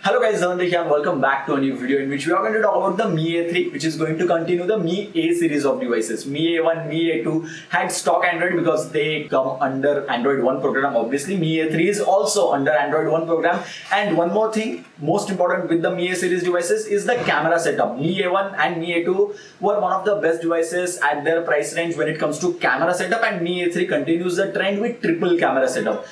Hello guys, Dhananjay here and welcome back to a new video in which we are going to talk about the Mi A3, which is going to continue the Mi A series of devices. Mi A1, Mi A2 had stock Android because they come under Android One program. Obviously, Mi A3 is also under Android One program. And one more thing, most important with the Mi A series devices is the camera setup. Mi A1 and Mi A2 were one of the best devices at their price range when it comes to camera setup, and Mi A3 continues the trend with triple camera setup.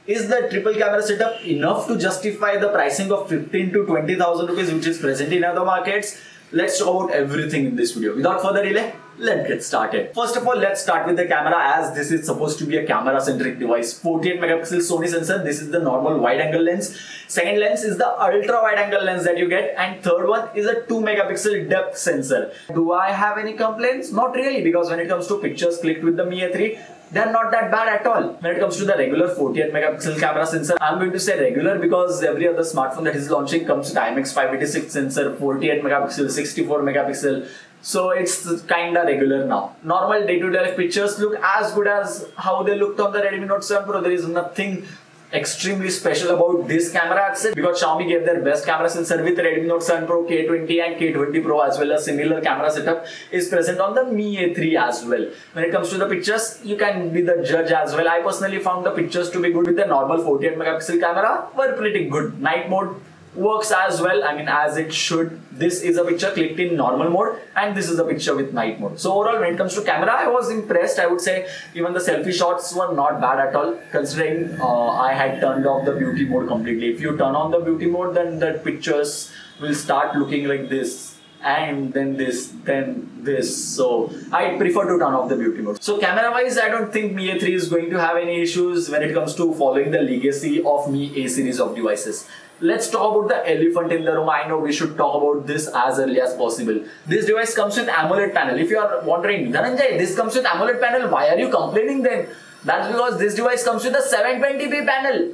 Is the triple camera setup enough to justify the pricing of 15 to 20,000 rupees which is present in other markets? Let's talk about everything in this video. Without further delay, let's get started. First of all, let's start with the camera, as this is supposed to be a camera centric device. 48 megapixel Sony sensor, this is the normal wide angle lens. Second lens is the ultra wide angle lens that you get, and third one is a 2 megapixel depth sensor. Do I have any complaints? Not really, because when it comes to pictures clicked with the Mi A3, they're not that bad at all. When it comes to the regular 48 megapixel camera sensor, I'm going to say regular because every other smartphone that is launching comes with IMX586 sensor, 48 megapixel, 64 megapixel. So it's kinda regular now. Normal day-to-day life pictures look as good as how they looked on the Redmi Note 7 Pro. There is nothing extremely special about this camera access because Xiaomi gave their best camera sensor with Redmi Note 7 Pro, K20 and K20 Pro, as well as similar camera setup is present on the Mi A3 as well. When it comes to the pictures, you can be the judge as well. I personally found the pictures to be good with the normal 48 megapixel camera, were pretty good. Night mode works as well, I mean as it should. This is a picture clicked in normal mode and this is a picture with night mode. So overall, when it comes to camera, I was impressed. I would say even the selfie shots were not bad at all, considering I had turned off the beauty mode completely. If you turn on the beauty mode, then the pictures will start looking like this, and then this, then this. So I prefer to turn off the beauty mode. So camera wise, I don't think Mi A3 is going to have any issues when it comes to following the legacy of Mi A series of devices. Let's talk about the elephant in the room. I know we should talk about this as early as possible. This device comes with AMOLED panel. If you are wondering, Dhananjay, this comes with AMOLED panel, why are you complaining then? That's because this device comes with a 720p panel.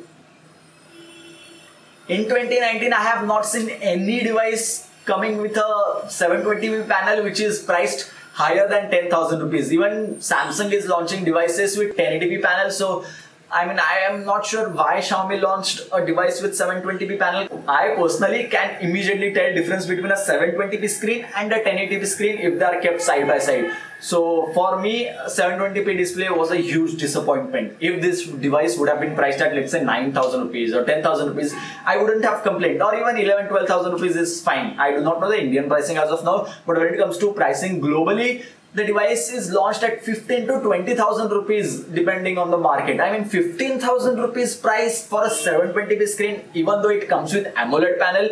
In 2019, I have not seen any device coming with a 720p panel which is priced higher than 10,000 rupees. Even Samsung is launching devices with 1080p panel. So I mean, I am not sure why Xiaomi launched a device with 720p panel. I personally can immediately tell difference between a 720p screen and a 1080p screen if they are kept side by side. So for me, 720p display was a huge disappointment. If this device would have been priced at, let's say, 9,000 rupees or 10,000 rupees, I wouldn't have complained. Or even 11,000-12,000 rupees is fine. I do not know the Indian pricing as of now, but when it comes to pricing globally, the device is launched at 15 to 20,000 rupees depending on the market. I mean, 15,000 rupees price for a 720p screen, even though it comes with AMOLED panel,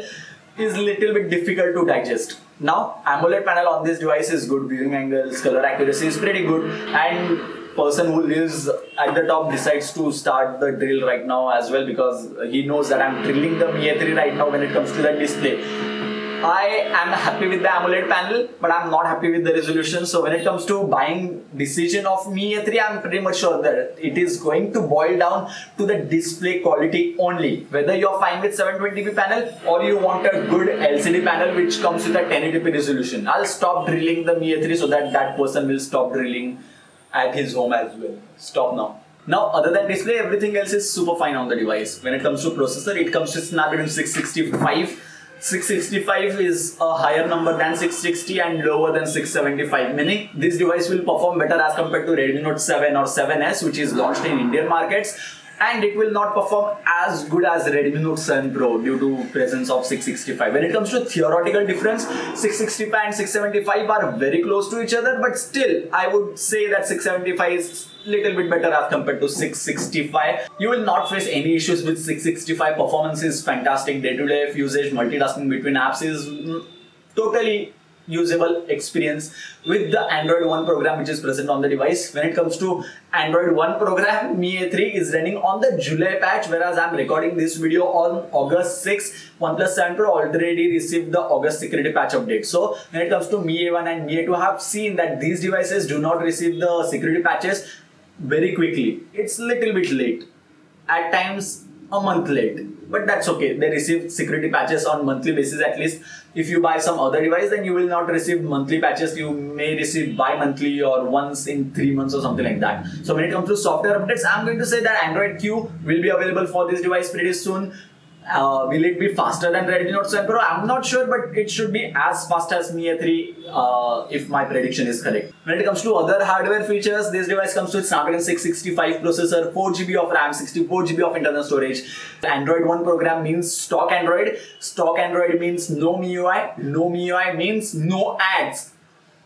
is little bit difficult to digest. Now, AMOLED panel on this device is good, viewing angles, color accuracy is pretty good, and person who lives at the top decides to start the drill right now as well because he knows that I'm drilling the Mi A3 right now when it comes to the display. I am happy with the AMOLED panel, but I'm not happy with the resolution. So when it comes to buying decision of Mi A3, I'm pretty much sure that it is going to boil down to the display quality only. Whether you're fine with 720p panel or you want a good LCD panel which comes with a 1080p resolution. I'll stop drilling the Mi A3 so that that person will stop drilling at his home as well. Stop now. Now, other than display, everything else is super fine on the device. When it comes to processor, it comes with Snapdragon 665. 665 is a higher number than 660 and lower than 675, meaning this device will perform better as compared to Redmi Note 7 or 7S, which is launched in Indian markets, and it will not perform as good as Redmi Note 7 Pro due to presence of 665. When it comes to theoretical difference, 665 and 675 are very close to each other, but still I would say that 675 is little bit better as compared to 665. You will not face any issues with 665. Performance is fantastic. Day-to-day usage, multitasking between apps is totally usable experience with the Android One program which is present on the device. When it comes to Android One program, Mi A3 is running on the July patch, whereas I'm recording this video on August 6. OnePlus 7 Pro already received the August security patch update. So when it comes to Mi A1 and Mi A2, I have seen that these devices do not receive the security patches very quickly. It's a little bit late. At times a month late, but that's okay. They receive security patches on monthly basis at least. If you buy some other device, then you will not receive monthly patches. You may receive bi-monthly or once in 3 months or something like that. So when it comes to software updates, I'm going to say that Android Q will be available for this device pretty soon. Will it be faster than Redmi Note 7 Pro? I'm not sure, but it should be as fast as Mi A3 if my prediction is correct. When it comes to other hardware features, this device comes with Snapdragon 665 processor, 4GB of RAM, 64GB of internal storage. Android One program means stock Android. Stock Android means no MIUI. No MIUI means no ads.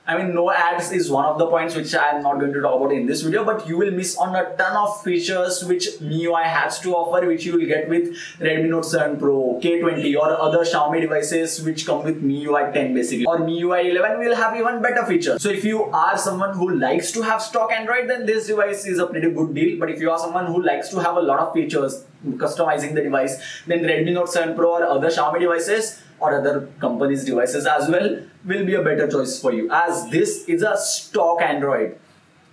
I mean, no ads is one of the points which I am not going to talk about in this video, but you will miss on a ton of features which MIUI has to offer, which you will get with Redmi Note 7 Pro, K20 or other Xiaomi devices which come with MIUI 10 basically. Or MIUI 11 will have even better features. So if you are someone who likes to have stock Android, then this device is a pretty good deal. But if you are someone who likes to have a lot of features, customizing the device, then Redmi Note 7 Pro or other Xiaomi devices or other companies' devices as well will be a better choice for you, as this is a stock Android,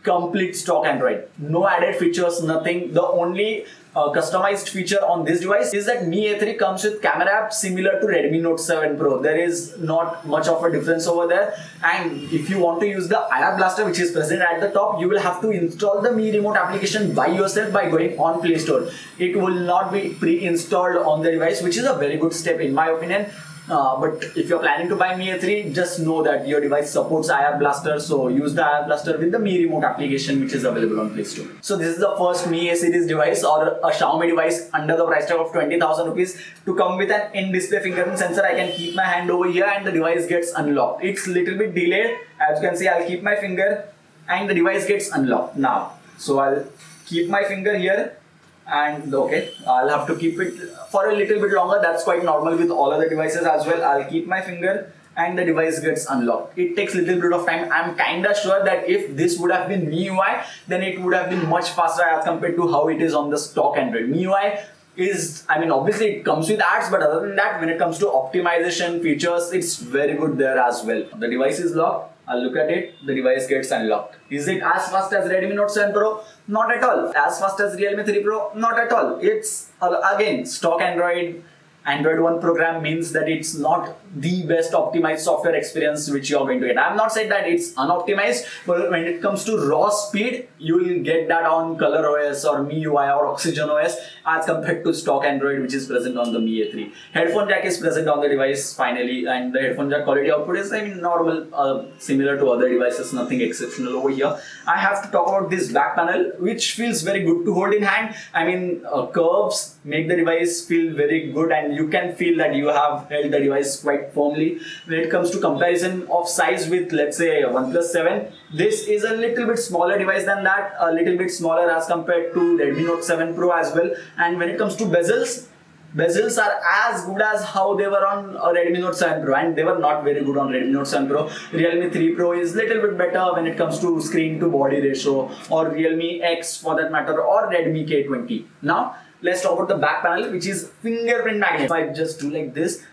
complete stock Android, no added features, nothing. The only customized feature on this device is that Mi A3 comes with camera app similar to Redmi Note 7 Pro. There is not much of a difference over there, and if you want to use the IR Blaster which is present at the top, you will have to install the Mi Remote application by yourself by going on Play Store. It will not be pre-installed on the device, which is a very good step in my opinion. But if you're planning to buy Mi A3, just know that your device supports IR Blaster, so use the IR Blaster with the Mi Remote application which is available on Play Store. So this is the first Mi A series device or a Xiaomi device under the price tag of 20,000 rupees to come with an in-display fingerprint sensor. I can keep my hand over here and the device gets unlocked. It's little bit delayed. As you can see, I'll keep my finger and the device gets unlocked now. So I'll keep my finger here. And okay, I'll have to keep it for a little bit longer. That's quite normal with all other devices as well. I'll keep my finger and the device gets unlocked. It takes a little bit of time. I'm kinda sure that if this would have been MIUI, then it would have been much faster as compared to how it is on the stock Android. MIUI is, I mean, obviously it comes with ads, but other than that, when it comes to optimization features, it's very good there as well. The device is locked. I'll look at it, the device gets unlocked. Is it as fast as Redmi Note 7 Pro? Not at all. As fast as Realme 3 Pro? Not at all. It's again stock Android. Android One program means that it's not the best optimized software experience which you're going to get. I'm not saying that it's unoptimized, but when it comes to raw speed, you will get that on ColorOS or MIUI or Oxygen OS as compared to stock Android which is present on the Mi A3. Headphone jack is present on the device finally, and the headphone jack quality output is normal, similar to other devices, nothing exceptional over here. I have to talk about this back panel, which feels very good to hold in hand. I mean, curves make the device feel very good, and you can feel that you have held the device quite firmly. When it comes to comparison of size with, let's say, OnePlus 7, this is a little bit smaller device than that, a little bit smaller as compared to Redmi Note 7 Pro as well. And when it comes to bezels are as good as how they were on Redmi Note 7 Pro, and they were not very good on Redmi Note 7 Pro. Realme 3 Pro is little bit better when it comes to screen to body ratio, or Realme X for that matter, or Redmi K20. Now, let's talk about the back panel, which is fingerprint magnet. If I just do like this,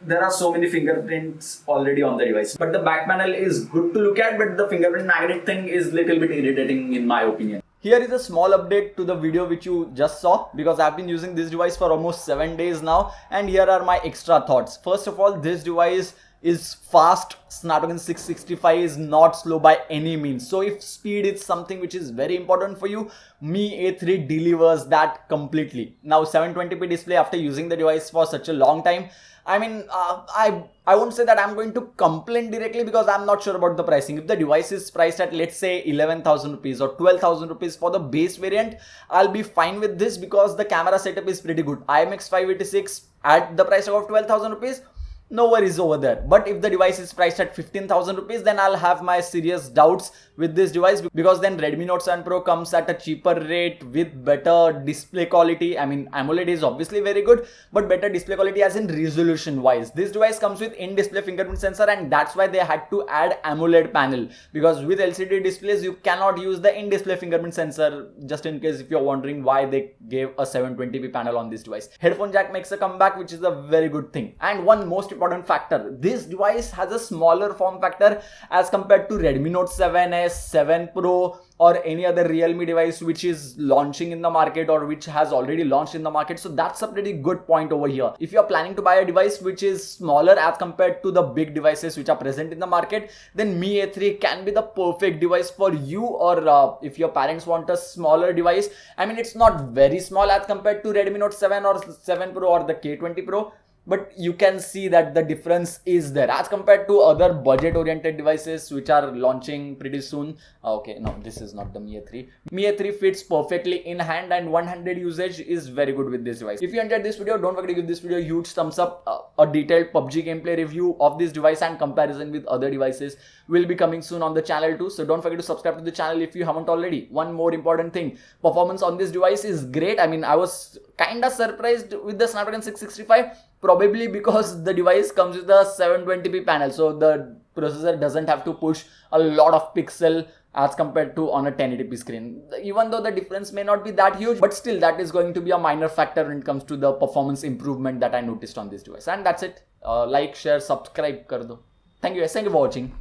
there are so many fingerprints already on the device. But the back panel is good to look at, but the fingerprint magnet thing is little bit irritating in my opinion. Here is a small update to the video which you just saw, because I've been using this device for almost 7 days now, and here are my extra thoughts. First of all, this device is fast. Snapdragon 665 is not slow by any means. So if speed is something which is very important for you, Mi A3 delivers that completely. Now 720p display after using the device for such a long time, I mean, I won't say that I'm going to complain directly, because I'm not sure about the pricing. If the device is priced at, let's say, 11,000 rupees or 12,000 rupees for the base variant, I'll be fine with this, because the camera setup is pretty good. IMX 586 at the price of 12,000 rupees, no worries over there. But if the device is priced at 15,000 rupees, then I'll have my serious doubts with this device, because then Redmi Note 7 Pro comes at a cheaper rate with better display quality. I mean, AMOLED is obviously very good, but better display quality as in resolution wise. This device comes with in-display fingerprint sensor, and that's why they had to add AMOLED panel, because with LCD displays you cannot use the in-display fingerprint sensor, just in case if you're wondering why they gave a 720p panel on this device. Headphone jack makes a comeback, which is a very good thing. And one most important important factor. This device has a smaller form factor as compared to Redmi Note 7s, 7 Pro, or any other Realme device which is launching in the market or which has already launched in the market. So that's a pretty good point over here. If you're planning to buy a device which is smaller as compared to the big devices which are present in the market, then Mi A3 can be the perfect device for you. Or if your parents want a smaller device, I mean, it's not very small as compared to Redmi Note 7 or 7 Pro or the K20 Pro, but you can see that the difference is there as compared to other budget oriented devices which are launching pretty soon. Okay, no, this is not the Mi A3. Mi A3 fits perfectly in hand, and one-handed usage is very good with this device. If you enjoyed this video, don't forget to give this video a huge thumbs up. A detailed PUBG gameplay review of this device and comparison with other devices will be coming soon on the channel too. So don't forget to subscribe to the channel if you haven't already. One more important thing, performance on this device is great. I mean, I was kinda surprised with the Snapdragon 665, probably because the device comes with a 720p panel, so the processor doesn't have to push a lot of pixel as compared to on a 1080p screen. Even though the difference may not be that huge, but still that is going to be a minor factor when it comes to the performance improvement that I noticed on this device. And that's it. Like, share, subscribe kar do. Thank you guys. Thank you for watching.